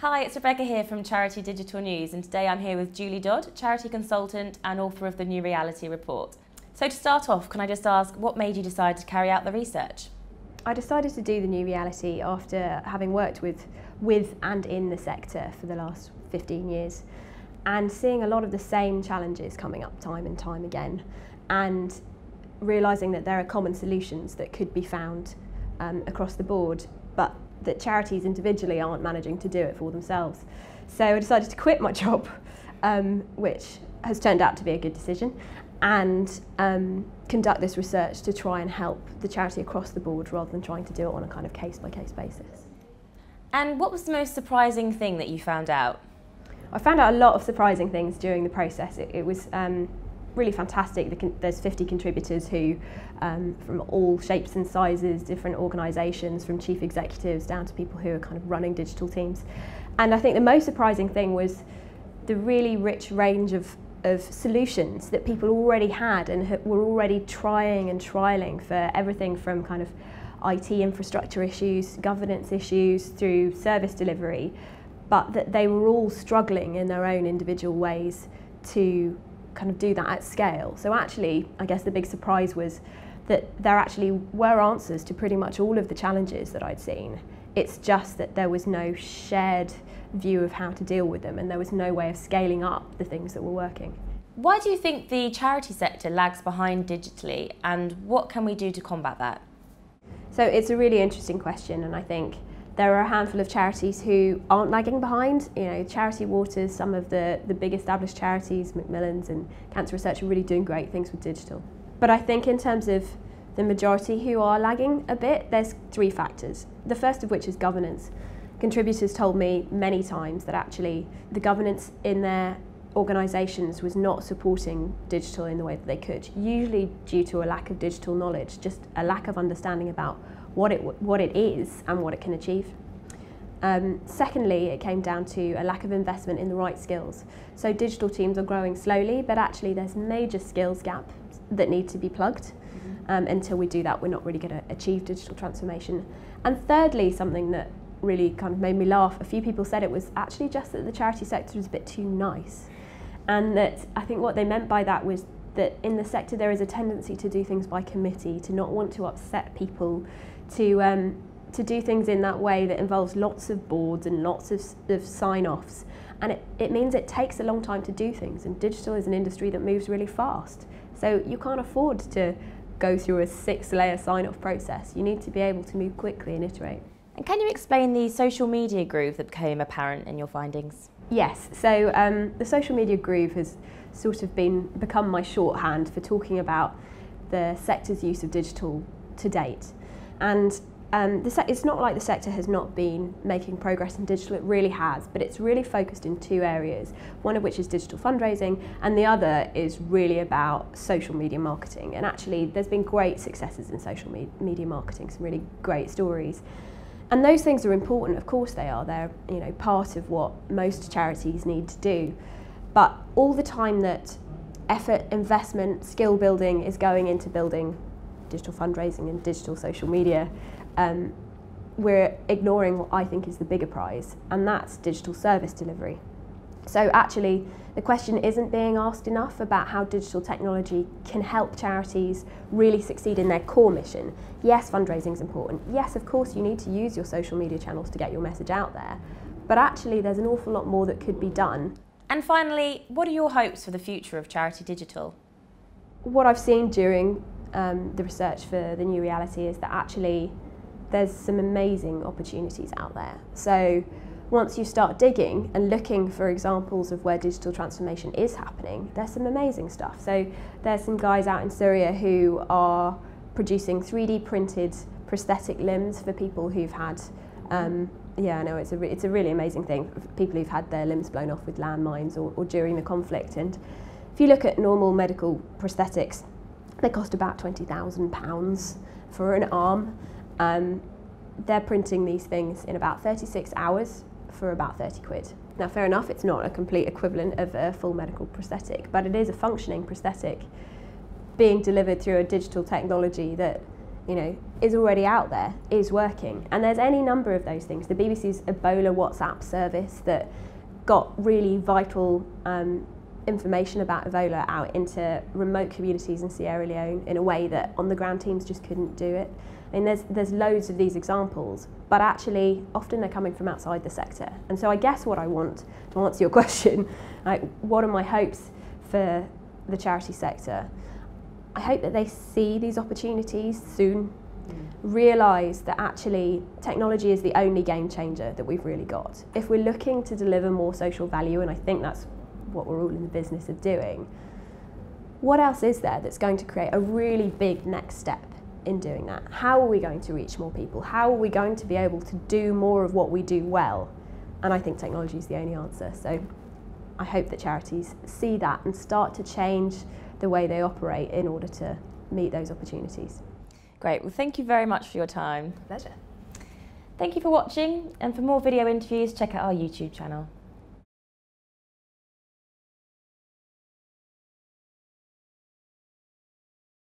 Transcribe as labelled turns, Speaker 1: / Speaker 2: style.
Speaker 1: Hi, it's Rebecca here from Charity Digital News, and today I'm here with Julie Dodd, charity consultant and author of the New Reality Report. So to start off, can I just ask, what made you decide to carry out the research?
Speaker 2: I decided to do the New Reality after having worked with and in the sector for the last 15 years and seeing a lot of the same challenges coming up time and time again, and realising that there are common solutions that could be found across the board, but that charities individually aren't managing to do it for themselves. So I decided to quit my job, which has turned out to be a good decision, and conduct this research to try and help the charity across the board rather than trying to do it on a kind of case-by-case basis. And
Speaker 1: what was the most surprising thing that you found out?
Speaker 2: I found out a lot of surprising things during the process. It was really fantastic. There's 50 contributors who, from all shapes and sizes, different organisations, from chief executives down to people who are kind of running digital teams. And I think the most surprising thing was the really rich range of solutions that people already had and were already trying and trialling for everything from kind of IT infrastructure issues, governance issues, through service delivery, but that they were all struggling in their own individual ways to kind of do that at scale. So actually, I guess the big surprise was that there actually were answers to pretty much all of the challenges that I'd seen. It's just that there was no shared view of how to deal with them, and there was no way of scaling up the things that were working.
Speaker 1: Why do you think the charity sector lags behind digitally, and what can we do to combat that?
Speaker 2: So it's a really interesting question, and I think there are a handful of charities who aren't lagging behind. You know, Charity Water's, some of the big established charities, Macmillan's and Cancer Research, are really doing great things with digital. But I think in terms of the majority who are lagging a bit, there's three factors. The first of which is governance. Contributors told me many times that actually the governance in their organisations was not supporting digital in the way that they could, usually due to a lack of digital knowledge, just a lack of understanding about what it is and what it can achieve. Secondly, it came down to a lack of investment in the right skills. So digital teams are growing slowly, but actually there's major skills gaps that need to be plugged. Until we do that, we're not really going to achieve digital transformation. And thirdly, something that really kind of made me laugh, a few people said it was actually just that the charity sector is a bit too nice. And that I think what they meant by that was that in the sector there is a tendency to do things by committee, to not want to upset people, to do things in that way that involves lots of boards and lots of sign-offs. And it means it takes a long time to do things, and digital is an industry that moves really fast. So you can't afford to go through a 6-layer sign-off process. You need to be able to move quickly and iterate.
Speaker 1: And can you explain the social media groove that became apparent in your findings?
Speaker 2: Yes, so the social media groove has sort of become my shorthand for talking about the sector's use of digital to date. And it's not like the sector has not been making progress in digital, it really has, but it's really focused in two areas, one of which is digital fundraising, and the other is really about social media marketing. And actually there's been great successes in social media marketing, some really great stories. And those things are important, of course they are. They're, you know, part of what most charities need to do. But all the time that effort, investment, skill building is going into building digital fundraising and digital social media, we're ignoring what I think is the bigger prize, and that's digital service delivery. So actually, the question isn't being asked enough about how digital technology can help charities really succeed in their core mission. Yes, fundraising is important. Yes, of course, you need to use your social media channels to get your message out there. But actually, there's an awful lot more that could be done.
Speaker 1: And finally, what are your hopes for the future of Charity Digital?
Speaker 2: What I've seen during the research for the New Reality is that actually there's some amazing opportunities out there. So once you start digging and looking for examples of where digital transformation is happening, there's some amazing stuff. So there's some guys out in Syria who are producing 3D printed prosthetic limbs for people who've had, yeah, I know it's a really amazing thing, for people who've had their limbs blown off with landmines or during the conflict. And if you look at normal medical prosthetics, they cost about £20,000 for an arm. They're printing these things in about 36 hours for about 30 quid. Now, fair enough, it's not a complete equivalent of a full medical prosthetic, but it is a functioning prosthetic being delivered through a digital technology that is already out there, is working. And there's any number of those things. The BBC's Ebola WhatsApp service that got really vital information about Ebola out into remote communities in Sierra Leone in a way that on-the-ground teams just couldn't do it. I mean, there's loads of these examples, but actually often they're coming from outside the sector. And so I guess what I want, to answer your question, like, what are my hopes for the charity sector? I hope that they see these opportunities soon, realise that actually technology is the only game changer that we've really got. If we're looking to deliver more social value, and I think that's what we're all in the business of doing, what else is there that's going to create a really big next step in doing that? How are we going to reach more people? How are we going to be able to do more of what we do well? And I think technology is the only answer. So I hope that charities see that and start to change the way they operate in order to meet those opportunities.
Speaker 1: Great, well thank you very much for your time.
Speaker 2: Pleasure.
Speaker 1: Thank you for watching, and for more video interviews check out our YouTube channel.